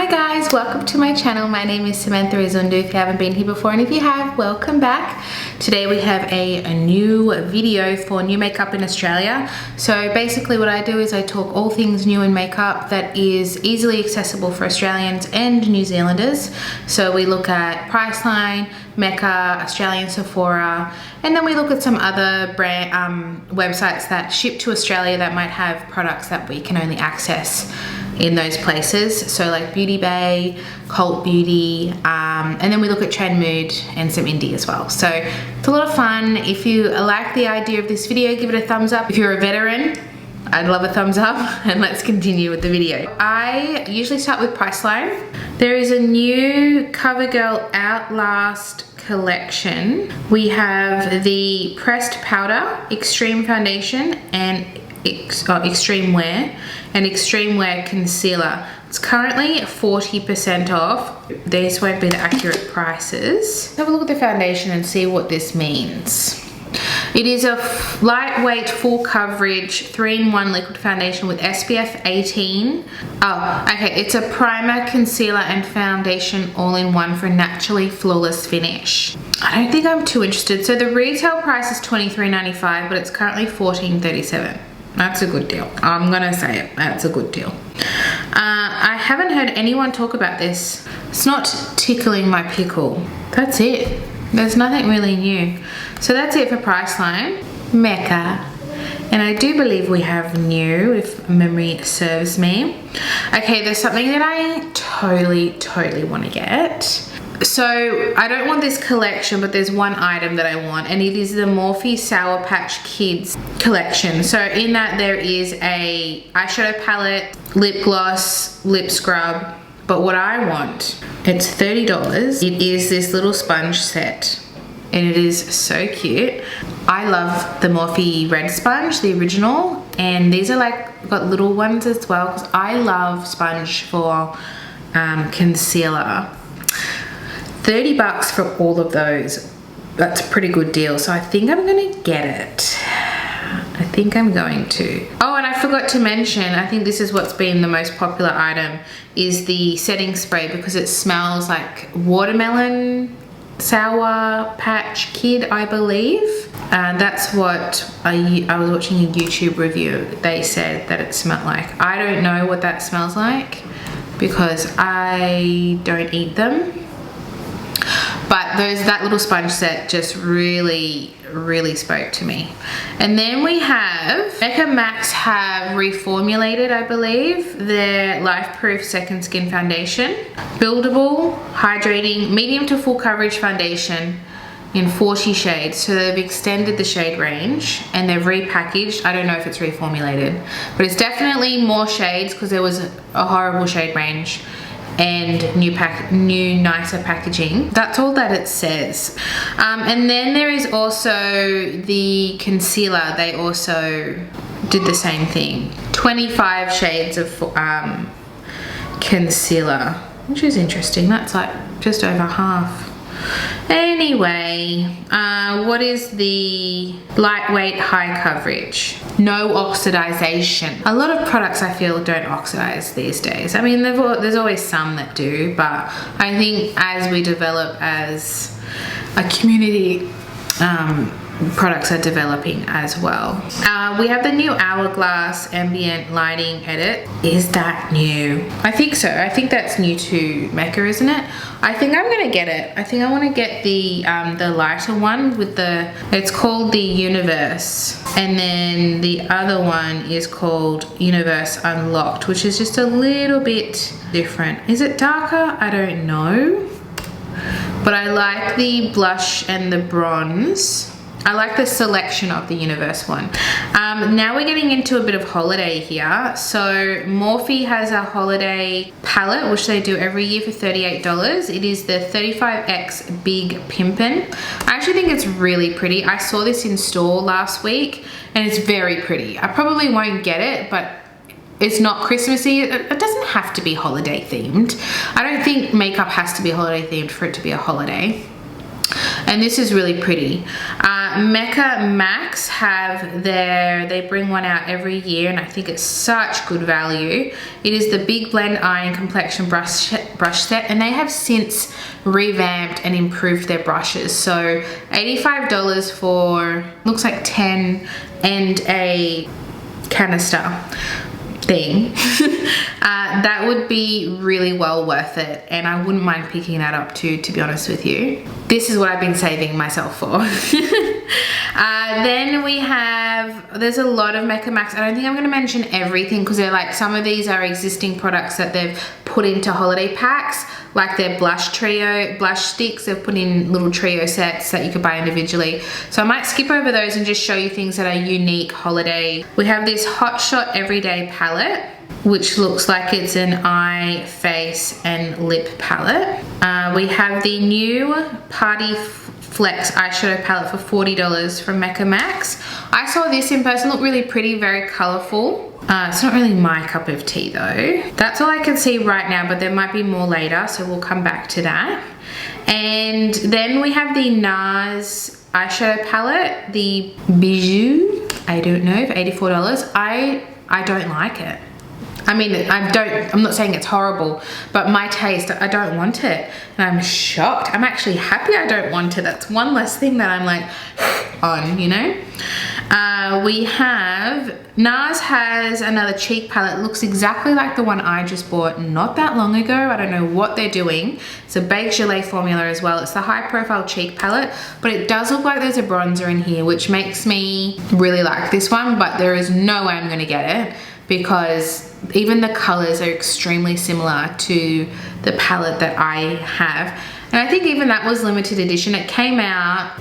Hi guys, welcome to my channel. My name is Samantha Izundu if you haven't been here before, and if you have, welcome back. Today we have a new video for new makeup in Australia. So basically what I do is I talk all things new in makeup that is easily accessible for Australians and New Zealanders. So we look at Priceline, Mecca, Australian Sephora, and then we look at some other brand websites that ship to Australia that might have products that we can only access in those places. So like Beauty Bay, Cult Beauty, and then we look at Trend Mood and some indie as well. So it's a lot of fun. If you like the idea of this video, give it a thumbs up. If you're a veteran, I'd love a thumbs up, and let's continue with the video. I usually start with Priceline. There is a new Covergirl Outlast collection. We have the pressed powder, extreme foundation, and extreme wear, and extreme wear concealer. It's currently 40% off. These won't be the accurate prices. Have a look at the foundation and see what this means. It is a lightweight, full coverage, 3-in-1 liquid foundation with SPF 18. Oh, okay, it's a primer, concealer, and foundation all-in-one for a naturally flawless finish. I don't think I'm too interested. So the retail price is $23.95, but it's currently $14.37. That's a good deal. I'm gonna say it, that's a good deal. I haven't heard anyone talk about this. It's not tickling my pickle. That's it. There's nothing really new. So that's it for Priceline. Mecca. And I do believe we have new, if memory serves me. Okay, there's something that I totally want to get. So I don't want this collection, but there's one item that I want, and it is the Morphe Sour Patch Kids collection. So in that there is a eyeshadow palette, lip gloss, lip scrub, but what I want, it's $30. It is this little sponge set, and it is so cute. I love the Morphe red sponge, the original, and these are like got little ones as well, because I love sponge for concealer. $30 for all of those. That's a pretty good deal. So I think I'm gonna get it. I think I'm going to. Oh, and I forgot to mention, I think this is what's been the most popular item, is the setting spray, because it smells like watermelon Sour Patch Kid, I believe. And that's what I was watching a YouTube review. They said that it smelled like. I don't know what that smells like because I don't eat them. But that little sponge set just really spoke to me. And then we have Mecca Max have reformulated, I believe, their Life Proof Second Skin Foundation. Buildable, hydrating, medium to full coverage foundation in 40 shades. So they've extended the shade range and they've repackaged. I don't know if it's reformulated, but it's definitely more shades because there was a horrible shade range, and new nicer packaging. That's all that it says. And then there is also the concealer. They also did the same thing. 25 shades of concealer, which is interesting. That's like just over half. Anyway, what is the lightweight high coverage? No oxidization. A lot of products I feel don't oxidize these days. I mean, there's always some that do, but I think as we develop as a community, products are developing as well. We have the new Hourglass Ambient Lighting Edit. Is that new? I think so. I think that's new to Mecca, isn't it? I think I'm gonna get it. I think I want to get the lighter one with the, it's called the Universe, and then the other one is called Universe Unlocked, which is just a little bit different. Is it darker? I don't know, but I like the blush and the bronze. I like the selection of the Universe one. Now we're getting into a bit of holiday here. So Morphe has a holiday palette, which they do every year for $38. It is the 35X Big Pimpin'. I actually think it's really pretty. I saw this in store last week and it's very pretty. I probably won't get it, but it's not Christmassy. It doesn't have to be holiday themed. I don't think makeup has to be holiday themed for it to be a holiday. And this is really pretty. Mecca Max have they bring one out every year, and I think it's such good value. It is the Big Blend Eye and Complexion brush set, and they have since revamped and improved their brushes. So $85 for, looks like 10 and a canister thing. That would be really well worth it, and I wouldn't mind picking that up too, to be honest with you. This is what I've been saving myself for. Then we have, there's a lot of Mecca Max. I don't think I'm going to mention everything because they're like, some of these are existing products that they've put into holiday packs, like their blush sticks. They've put in little trio sets that you could buy individually. So I might skip over those and just show you things that are unique holiday. We have this Hot Shot Everyday palette, which looks like it's an eye, face, and lip palette. We have the new Party Flex eyeshadow palette for $40 from Mecca Max. I saw this in person, looked really pretty, very colorful. It's not really my cup of tea though. That's all I can see right now, but there might be more later, so we'll come back to that. And then we have the Nars eyeshadow palette, the Bijou, I don't know, for $84. I don't like it. I mean, I'm not saying it's horrible, but my taste, I don't want it. And I'm shocked. I'm actually happy I don't want it. That's one less thing that I'm like on, you know? We have, Nars has another cheek palette. It looks exactly like the one I just bought not that long ago. I don't know what they're doing. It's a Baked Gelée formula as well. It's the High Profile Cheek Palette, but it does look like there's a bronzer in here, which makes me really like this one, but there is no way I'm gonna get it because even the colors are extremely similar to the palette that I have. And I think even that was limited edition. It came out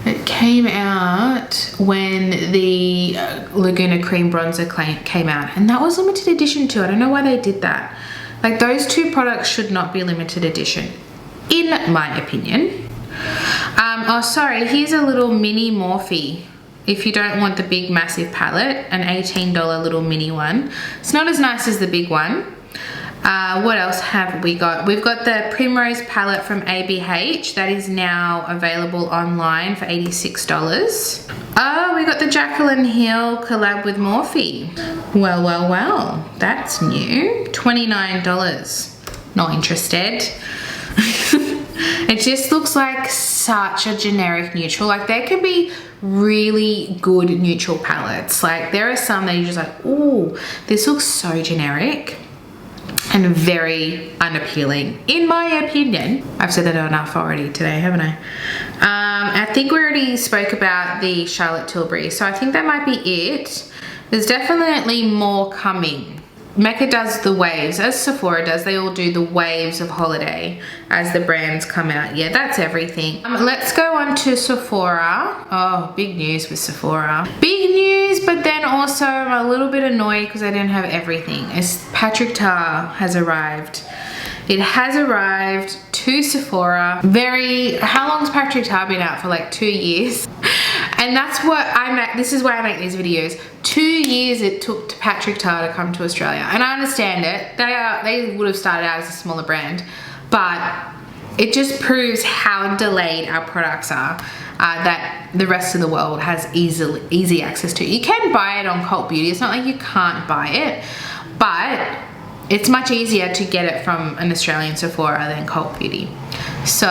when the Laguna Cream Bronzer came out, and that was limited edition too. I don't know why they did that. Like, those two products should not be limited edition, in my opinion. Oh, sorry, here's a little mini Morphe. If you don't want the big massive palette, an $18 little mini one. It's not as nice as the big one. What else have we got? We've got the Primrose Palette from ABH that is now available online for $86. Oh, we got the Jaclyn Hill collab with Morphe. Well, that's new. $29. Not interested. It just looks like such a generic neutral. Like, there can be really good neutral palettes. Like, there are some that you're just like, ooh, this looks so generic and very unappealing, in my opinion. I've said that enough already today, haven't I? I think we already spoke about the Charlotte Tilbury, so I think that might be it. There's definitely more coming. Mecca does the waves, as Sephora does. They all do the waves of holiday as the brands come out. Yeah, that's everything. Let's go on to Sephora. Oh, big news with Sephora. Big news, but then also I'm a little bit annoyed because I didn't have everything. Patricktar has arrived. It has arrived to Sephora. How long's Patricktar been out for? Like 2 years. And that's what this is why I make these videos. 2 years it took to Patricktar to come to Australia. And I understand it. They would have started out as a smaller brand, but it just proves how delayed our products are, that the rest of the world has easy access to. You can buy it on Cult Beauty. It's not like you can't buy it, but it's much easier to get it from an Australian Sephora than Cult Beauty. So,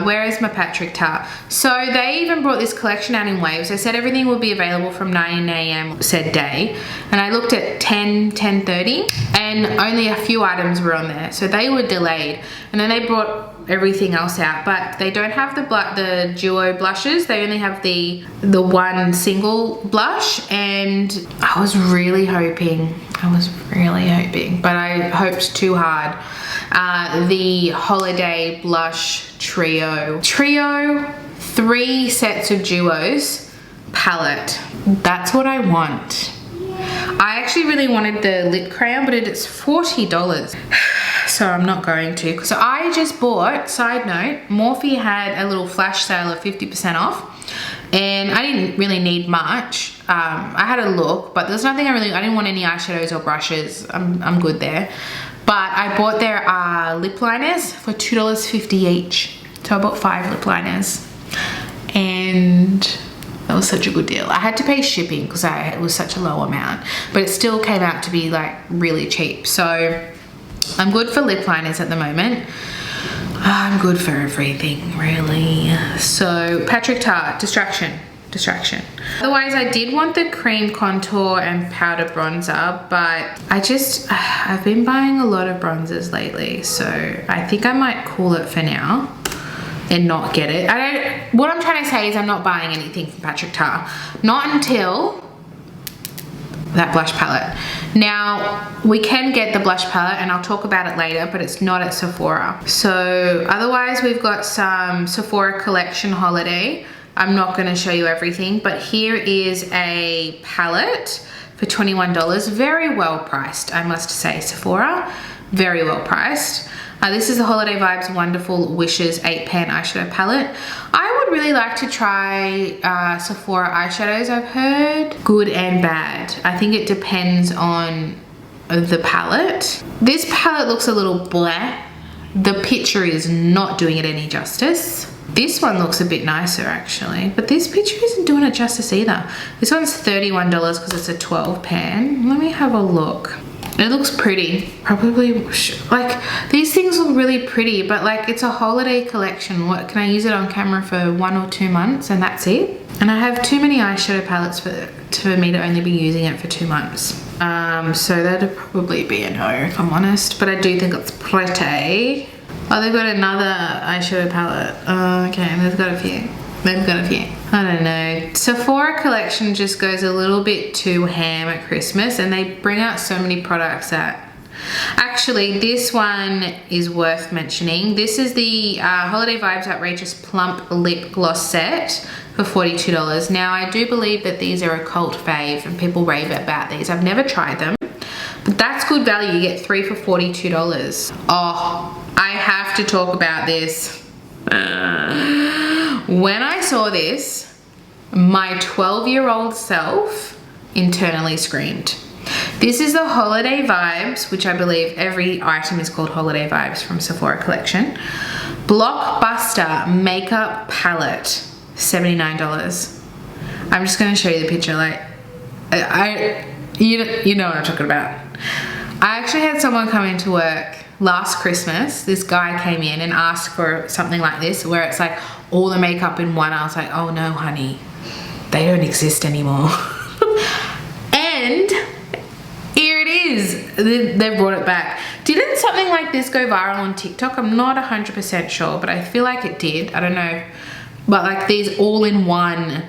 where is my Patricktar? So they even brought this collection out in waves. They said everything will be available from 9 AM said day. And I looked at 10:30, and only a few items were on there. So they were delayed. And then they brought everything else out, but they don't have the duo blushes. They only have the one single blush, and I was really hoping, but I hoped too hard. The Holiday Blush Trio 3 sets of duos palette. That's what I want. I actually really wanted the lip crayon, but it's $40. So I'm not going to. So I just bought, side note, Morphe had a little flash sale of 50% off, and I didn't really need much. I had a look, but there's nothing I didn't want any eyeshadows or brushes. I'm good there. But I bought their lip liners for $2.50 each. So I bought 5 lip liners. And was such a good deal. I had to pay shipping because it was such a low amount, but it still came out to be like really cheap. So I'm good for lip liners at the moment. I'm good for everything really. So Patricktar, distraction. Otherwise, I did want the cream contour and powder bronzer, but I've been buying a lot of bronzers lately, so I think I might call it for now and not get it. What I'm trying to say is I'm not buying anything from Patricktar. Not until that blush palette. Now, we can get the blush palette and I'll talk about it later, but it's not at Sephora. So otherwise, we've got some Sephora collection holiday. I'm not going to show you everything, but here is a palette for $21. Very well priced, I must say. Sephora, very well priced. This is the Holiday Vibes Wonderful Wishes 8-pan eyeshadow palette. I would really like to try Sephora eyeshadows. I've heard good and bad. I think it depends on the palette. This palette looks a little blah. The picture is not doing it any justice. This one looks a bit nicer actually, but this picture isn't doing it justice either. This one's $31 because it's a 12 pan. Let me have a look. It looks pretty. Probably, like, these things look really pretty, but like it's a holiday collection. What, can I use it on camera for 1 or 2 months and that's it? And I have too many eyeshadow palettes for me to only be using it for 2 months. So that'd probably be a no if I'm honest, but I do think it's pretty. Oh, they've got another eyeshadow palette. Oh, okay, they've got a few. I don't know. Sephora collection just goes a little bit too ham at Christmas, and they bring out so many products that... Actually, this one is worth mentioning. This is the Holiday Vibes Outrageous Plump Lip Gloss Set for $42. Now, I do believe that these are a cult fave and people rave about these. I've never tried them, but that's good value. You get 3 for $42. Oh, I have to talk about this. When I saw this, my 12-year-old self internally screamed. This is the Holiday Vibes, which I believe every item is called Holiday Vibes from Sephora collection. Blockbuster Makeup Palette, $79. I'm just going to show you the picture. Like, you know what I'm talking about. I actually had someone come into work last Christmas. This guy came in and asked for something like this, where it's like all the makeup in one. I was like, oh no, honey, they don't exist anymore. And here it is. They brought it back. Didn't something like this go viral on TikTok? I'm not 100% sure, but I feel like it did. I don't know. But like these all in one,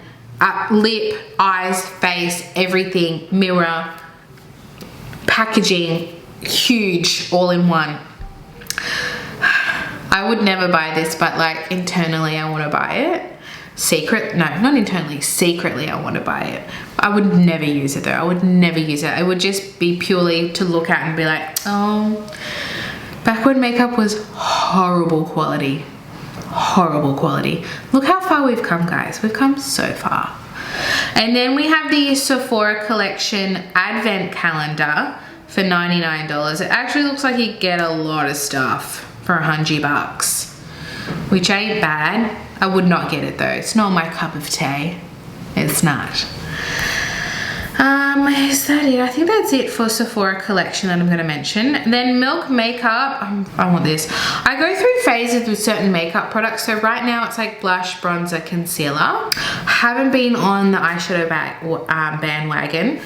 lip, eyes, face, everything, mirror, packaging, huge, all in one. I would never buy this, but like internally I want to buy it. Not internally, secretly I want to buy it. I would never use it though. I would never use it. It would just be purely to look at and be like, oh, back when makeup was horrible quality. Horrible quality. Look how far we've come, guys. We've come so far. And then we have the Sephora collection advent calendar for $99. It actually looks like you get a lot of stuff for $100, which ain't bad. I would not get it though. It's not my cup of tea. It's not. Is that it? I think that's it for Sephora collection that I'm going to mention. Then Milk Makeup. I want this. I go through phases with certain makeup products. So right now it's like blush, bronzer, concealer. Haven't been on the eyeshadow bandwagon.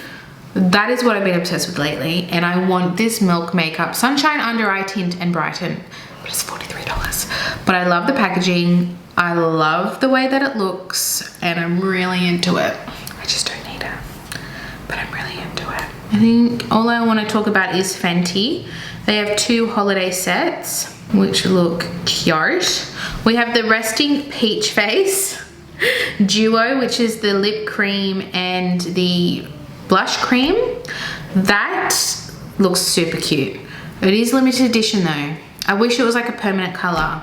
That is what I've been obsessed with lately, and I want this Milk Makeup Sunshine Under Eye Tint and Brighten, but it's $43. But I love the packaging, I love the way that it looks, and I'm really into it. I just don't need it, but I'm really into it. I think all I want to talk about is Fenty. They have 2 holiday sets, which look cute. We have the Resting Peach Face Duo, which is the lip cream and the blush cream. That looks super cute. It is limited edition though. I wish it was like a permanent color.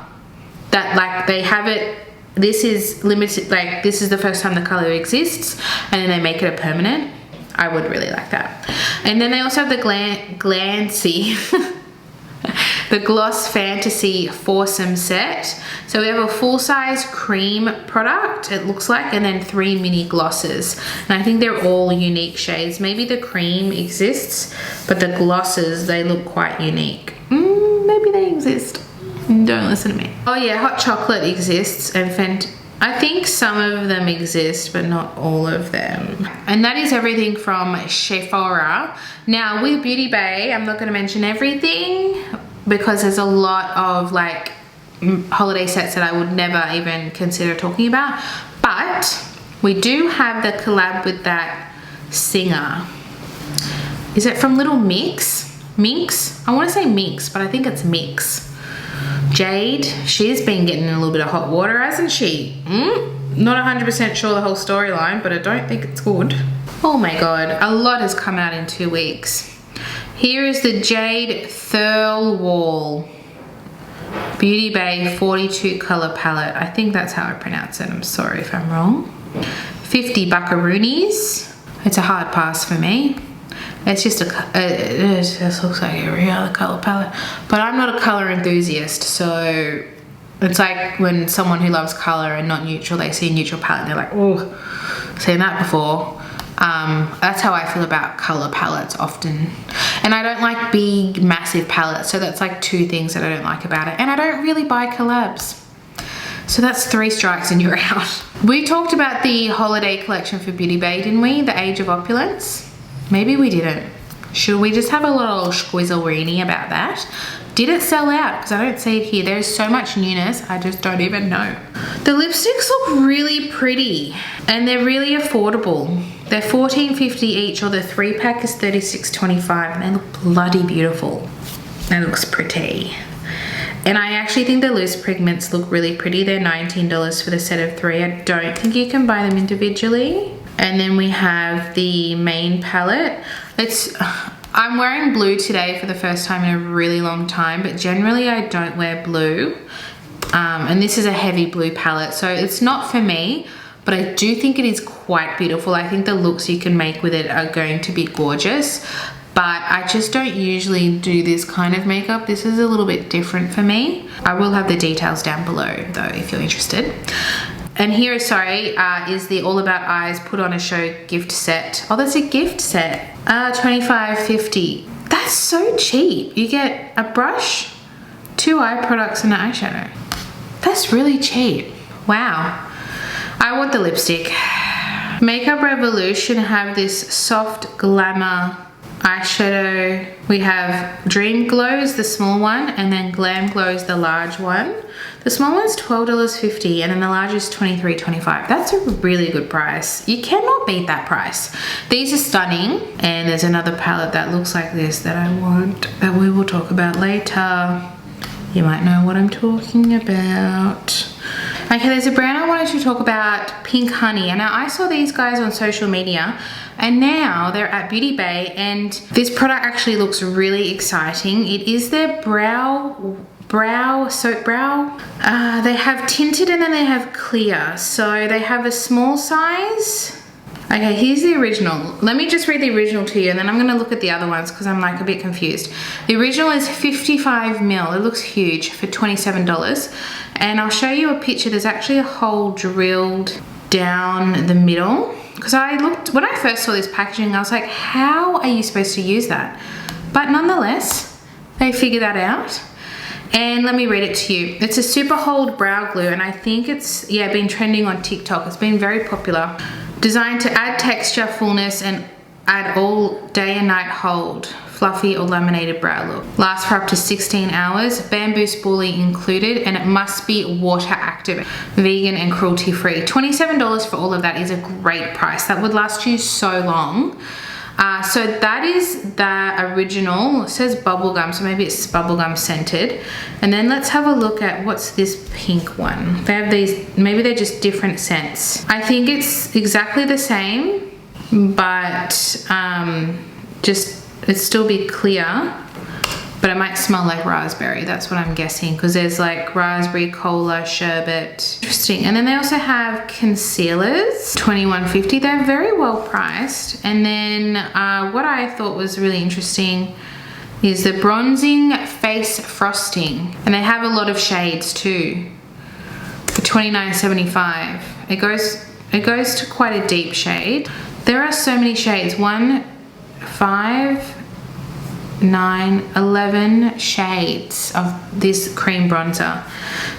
That like they have it, this is limited, like this is the first time the color exists and then they make it a permanent. I would really like that. And then they also have the Glancy the Gloss Fantasy Foursome set. So we have a full-size cream product, it looks like, and then 3 mini glosses. And I think they're all unique shades. Maybe the cream exists, but the glosses, they look quite unique. Maybe they exist. Don't listen to me. Oh yeah, hot chocolate exists, and Fenty. I think some of them exist, but not all of them. And that is everything from Sephora. Now with Beauty Bay, I'm not going to mention everything because there's a lot of like holiday sets that I would never even consider talking about. But we do have the collab with that singer. Is it from Little Mix? Minx? I want to say Minx, but I think it's Mix. Jade, she's been getting in a little bit of hot water, hasn't she? Not 100% sure the whole storyline, but I don't think it's good. Oh my god, a lot has come out in 2 weeks. Here is the Jade Thirl Wall Beauty Bay 42 color palette. I think that's how I pronounce it. I'm sorry if I'm wrong. 50 buckaroonies. It's a hard pass for me. It's just it just looks like every other color palette, but I'm not a color enthusiast, so it's like when someone who loves color and not neutral, they see a neutral palette and they're like, oh, seen that before. That's how I feel about color palettes often. And I don't like big massive palettes, so that's like 2 things that I don't like about it. And I don't really buy collabs, so that's 3 strikes and you're out. We talked about the holiday collection for Beauty Bay, didn't we? The Age of Opulence. Maybe we didn't. Should we just have a little squizzlerini about that? Did it sell out? Because I don't see it here. There's so much newness, I just don't even know. The lipsticks look really pretty and they're really affordable. They're $14.50 each, or the 3-pack is $36.25, and they look bloody beautiful. That looks pretty. And I actually think the loose pigments look really pretty. They're $19 for the set of 3. I don't think you can buy them individually. And then we have the main palette. I'm wearing blue today for the first time in a really long time, but generally I don't wear blue. And this is a heavy blue palette, so it's not for me, but I do think it is quite beautiful. I think the looks you can make with it are going to be gorgeous, but I just don't usually do this kind of makeup. This is a little bit different for me. I will have the details down below though, if you're interested. And here, is the All About Eyes Put On A Show gift set. Oh, that's a gift set. $25.50. That's so cheap. You get a brush, 2 eye products, and an eyeshadow. That's really cheap. Wow. I want the lipstick. Makeup Revolution have this soft glamour eyeshadow. We have Dream Glows, the small one, and then Glam Glows, the large one. The small one's $12.50 and then the large is $23.25. That's a really good price. You cannot beat that price. These are stunning. And there's another palette that looks like this that I want, that we will talk about later. You might know what I'm talking about. Okay, there's a brand I wanted to talk about, Pink Honey. And now I saw these guys on social media and now they're at Beauty Bay, and this product actually looks really exciting. It is their soap brow. They have tinted and then they have clear. So they have a small size. Okay, here's the original. Let me just read the original to you and then I'm gonna look at the other ones because I'm like a bit confused. The original is 55 ml. It looks huge for $27. And I'll show you a picture. There's actually a hole drilled down the middle. Because when I first saw this packaging, I was like, how are you supposed to use that? But nonetheless, they figured that out. And let me read it to you. It's a super hold brow glue, and I think it's, been trending on TikTok. It's been very popular. Designed to add texture, fullness, and add all day and night hold. Fluffy or laminated brow look. Lasts for up to 16 hours. Bamboo spoolie included, and it must be water active, vegan and cruelty free. $27 for all of that is a great price. That would last you so long. So that is the original. It says bubblegum, so maybe it's bubblegum scented. And then let's have a look at what's this pink one. They have these, maybe they're just different scents. I think it's exactly the same, but it'd still be clear, but it might smell like raspberry. That's what I'm guessing, because there's like raspberry, cola, sherbet. Interesting. And then they also have concealers, $21.50. They're very well priced. And then what I thought was really interesting is the bronzing Face Frosting. And they have a lot of shades too. For $29.75. It goes to quite a deep shade. There are so many shades. 1, 5, 9, 11 shades of this cream bronzer.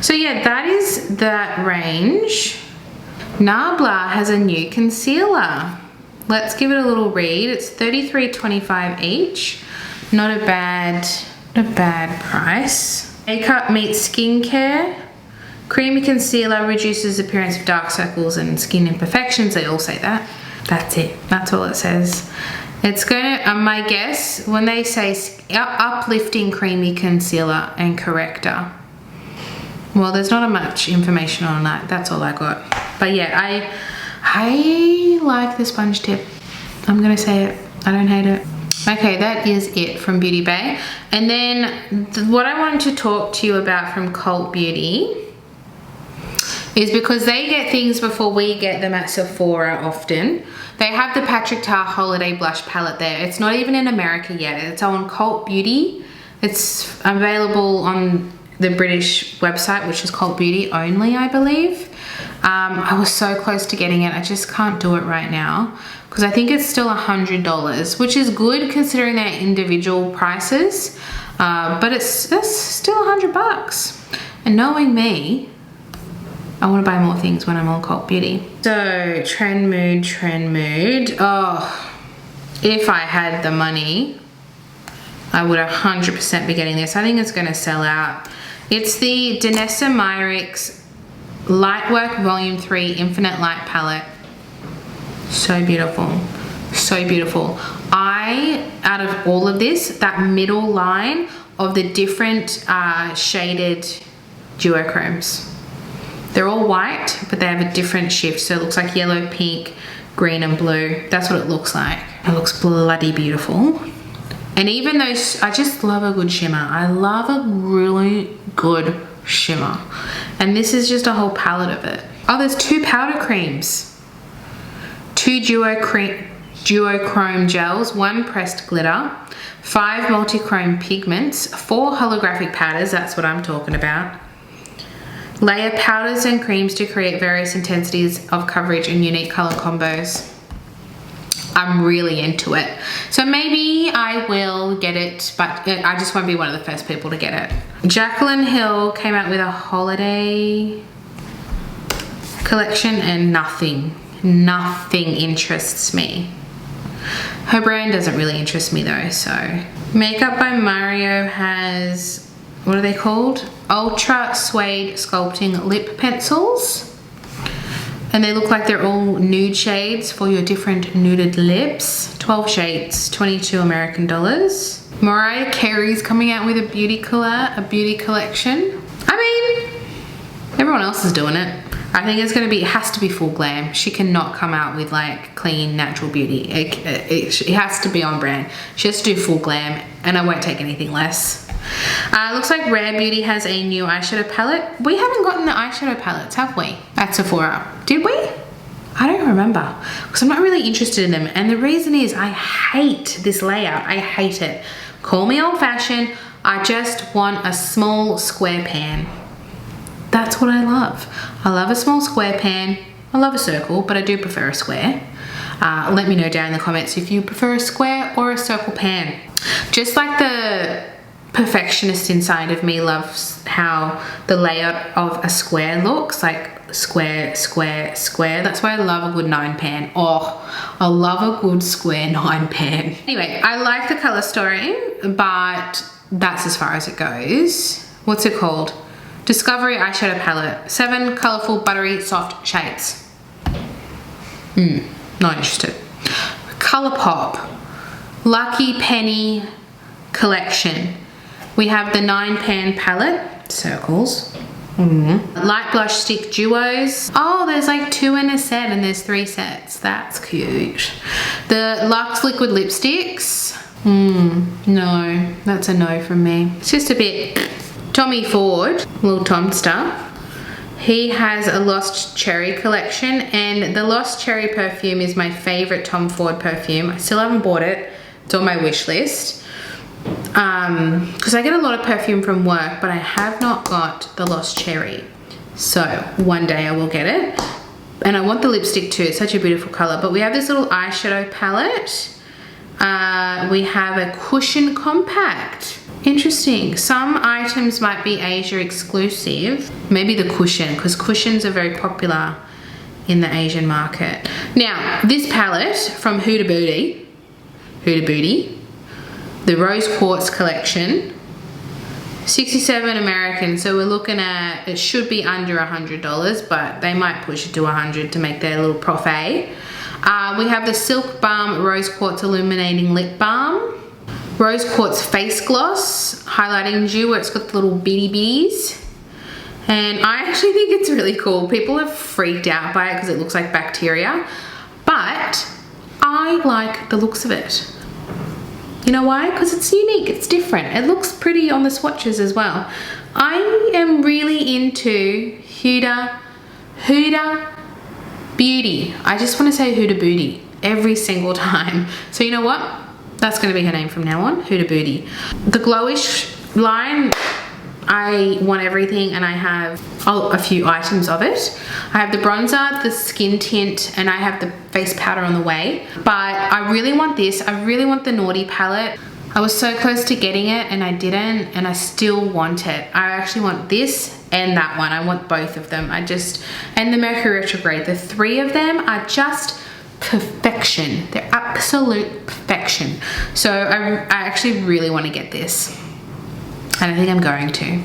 So yeah, that is that range. Nabla has a new concealer. Let's give it a little read. It's $33.25 each. Not a bad price. Makeup meets skincare. Creamy concealer reduces appearance of dark circles and skin imperfections. They all say that. That's it. That's all it says. It's gonna, my guess, when they say uplifting creamy concealer and corrector. Well, there's not much information on that. That's all I got. But yeah, I like the sponge tip. I'm gonna say it. I don't hate it. Okay, that is it from Beauty Bay. And then what I wanted to talk to you about from Cult Beauty is because they get things before we get them at Sephora often. They have the Patricktar Holiday Blush Palette there. It's not even in America yet. It's on Cult Beauty. It's available on the British website, which is Cult Beauty only, I believe. I was so close to getting it. I just can't do it right now because I think it's still $100, which is good considering their individual prices. But it's still $100. And knowing me, I want to buy more things when I'm on Cult Beauty. So, Trend Mood. Oh, if I had the money, I would 100% be getting this. I think it's going to sell out. It's the Denessa Myrick's Lightwork Volume 3 Infinite Light Palette. So beautiful. So beautiful. Out of all of this, that middle line of the different shaded duochromes. They're all white, but they have a different shift. So it looks like yellow, pink, green, and blue. That's what it looks like. It looks bloody beautiful. And even those, I just love a good shimmer. I love a really good shimmer. And this is just a whole palette of it. Oh, there's 2 powder creams. 2 duochrome gels, 1 pressed glitter, 5 multi-chrome pigments, 4 holographic powders, that's what I'm talking about. Layer powders and creams to create various intensities of coverage and unique color combos. I'm really into it. So maybe I will get it, but I just won't be one of the first people to get it. Jaclyn Hill came out with a holiday collection and nothing interests me. Her brand doesn't really interest me though, so. Makeup by Mario has, what are they called? Ultra Suede Sculpting Lip Pencils. And they look like they're all nude shades for your different nuded lips. 12 shades, $22 American. Mariah Carey's coming out with a beauty collection. I mean, everyone else is doing it. I think it's gonna be, it has to be full glam. She cannot come out with like clean, natural beauty. It has to be on brand. She has to do full glam and I won't take anything less. Looks like Rare Beauty has a new eyeshadow palette. We haven't gotten the eyeshadow palettes, have we? At Sephora. Did we? I don't remember. Because I'm not really interested in them. And the reason is I hate this layout. I hate it. Call me old-fashioned. I just want a small square pan. That's what I love. I love a small square pan. I love a circle, but I do prefer a square. Let me know down in the comments if you prefer a square or a circle pan. Just like the perfectionist inside of me loves how the layout of a square looks, like square, square, square. That's why I love a good 9 pan. Oh, I love a good square 9 pan. Anyway, I like the color story, but that's as far as it goes. What's it called? Discovery Eyeshadow Palette. 7 colorful, buttery, soft shades. Not interested. Colourpop Lucky Penny Collection. We have the 9 pan palette, circles. Light blush stick duos. Oh, there's like 2 in a set and there's 3 sets. That's cute. The Luxe liquid lipsticks. No, that's a no from me. It's just a bit. Tommy Ford, little Tomster. He has a Lost Cherry collection and the Lost Cherry perfume is my favorite Tom Ford perfume. I still haven't bought it. It's on my wish list. because I get a lot of perfume from work, but I have not got the Lost Cherry. So one day I will get it. And I want the lipstick too, it's such a beautiful color. But we have this little eyeshadow palette. We have a cushion compact. Interesting. Some items might be Asia exclusive. Maybe the cushion, because cushions are very popular in the Asian market. Now, this palette from Huda Beauty, the Rose Quartz collection, 67 American, so we're looking at, it should be under $100, but they might push it to 100 to make their little profit. We have the Silk Balm Rose Quartz Illuminating Lip Balm, Rose Quartz Face Gloss, Highlighting Dew, where it's got the little bitty bitties. And I actually think it's really cool. People have freaked out by it because it looks like bacteria, but I like the looks of it. You know why? Because it's unique, it's different. It looks pretty on the swatches as well. I am really into Huda Beauty. I just want to say Huda Beauty every single time. So you know what? That's going to be her name from now on, Huda Beauty. The Glowish line, I want everything, and I have a few items of it. I have the bronzer, the skin tint, and I have the face powder on the way. But I really want this. I really want the Naughty palette. I was so close to getting it and I didn't, and I still want it. I actually want this and that one. I want both of them. And the Mercury Retrograde. The three of them are just perfection. They're absolute perfection. So I actually really want to get this. And I think I'm going to.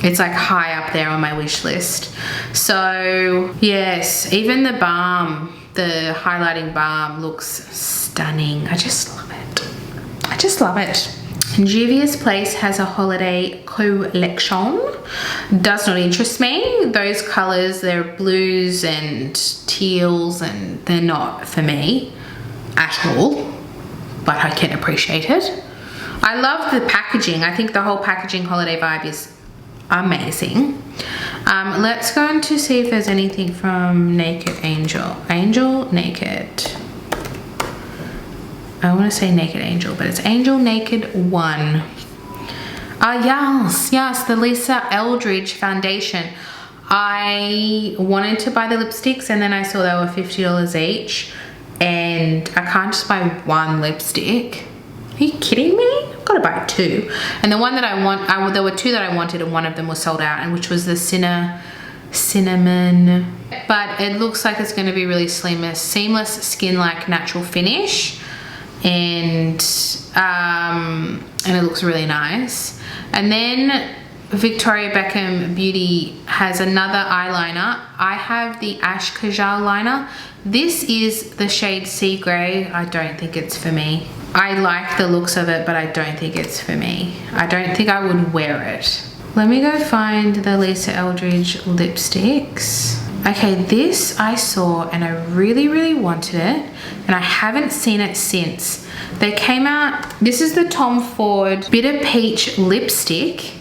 It's like high up there on my wish list. So yes, even the balm, the highlighting balm looks stunning. I just love it. I just love it. Juvia's Place has a holiday collection. Does not interest me. Those colors, they're blues and teals, and they're not for me at all, but I can appreciate it. I love the packaging. I think the whole packaging holiday vibe is amazing. Let's go on to see if there's anything from Naked Angel. Naked. I want to say Naked Angel, but it's Angel Naked 1. Yes, the Lisa Eldridge foundation. I wanted to buy the lipsticks, and then I saw they were $50 each, and I can't just buy one lipstick. Are you kidding me? I've got to buy two. And the one that I want, there were two that I wanted, and one of them was sold out, and which was the cinnamon. But it looks like it's going to be really seamless skin-like natural finish, and it looks really nice. And then Victoria Beckham Beauty has another eyeliner. I have the Ash Kajal liner. This is the shade Sea Grey. I don't think it's for me. I like the looks of it, but I don't think it's for me. I don't think I would wear it. Let me go find the Lisa Eldridge lipsticks. Okay, this I saw and I really, really wanted it, and I haven't seen it since. They came out, this is the Tom Ford Bitter Peach lipstick,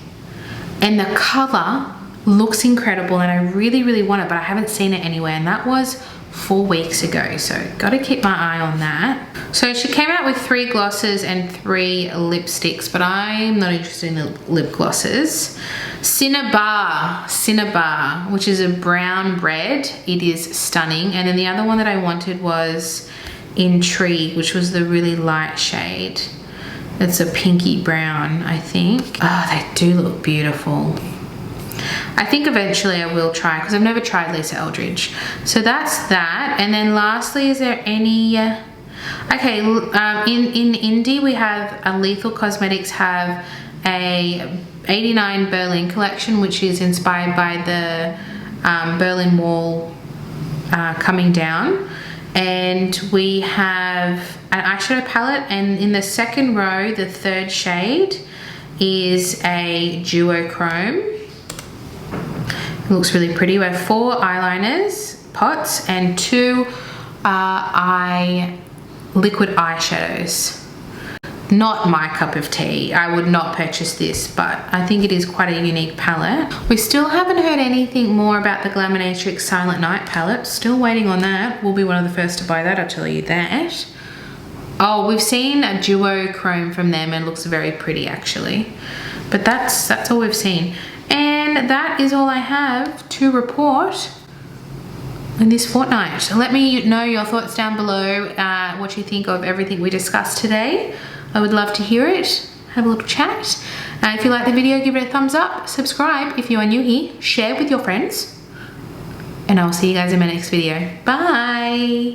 and the color looks incredible, and I really, really want it, but I haven't seen it anywhere, and that was 4 weeks ago, so gotta keep my eye on that. So she came out with 3 glosses and 3 lipsticks, but I'm not interested in the lip glosses. Cinnabar, which is a brown red. It is stunning. And then the other one that I wanted was Intrigue, which was the really light shade. It's a pinky brown, I think. Oh, they do look beautiful. I think eventually I will try, because I've never tried Lisa Eldridge. So that's that. And then lastly, is there any... Okay, in Indie we have Lethal Cosmetics have a 89 Berlin collection, which is inspired by the Berlin Wall coming down. And we have an eyeshadow palette, and in the second row, the 3rd shade is a duochrome. It looks really pretty. We have 4 eyeliners, pots, and 2 liquid eyeshadows. Not my cup of tea. I would not purchase this, but I think it is quite a unique palette. We still haven't heard anything more about the Glaminatrix Silent Night palette. Still waiting on that. We'll be one of the first to buy that, I'll tell you that. Oh, we've seen a duochrome from them and it looks very pretty actually. But that's all we've seen. And that is all I have to report in this fortnight. Let me know your thoughts down below, what you think of everything we discussed today. I would love to hear it. Have a little chat. If you like the video, give it a thumbs up. Subscribe if you are new here. Share with your friends. And I will see you guys in my next video. Bye.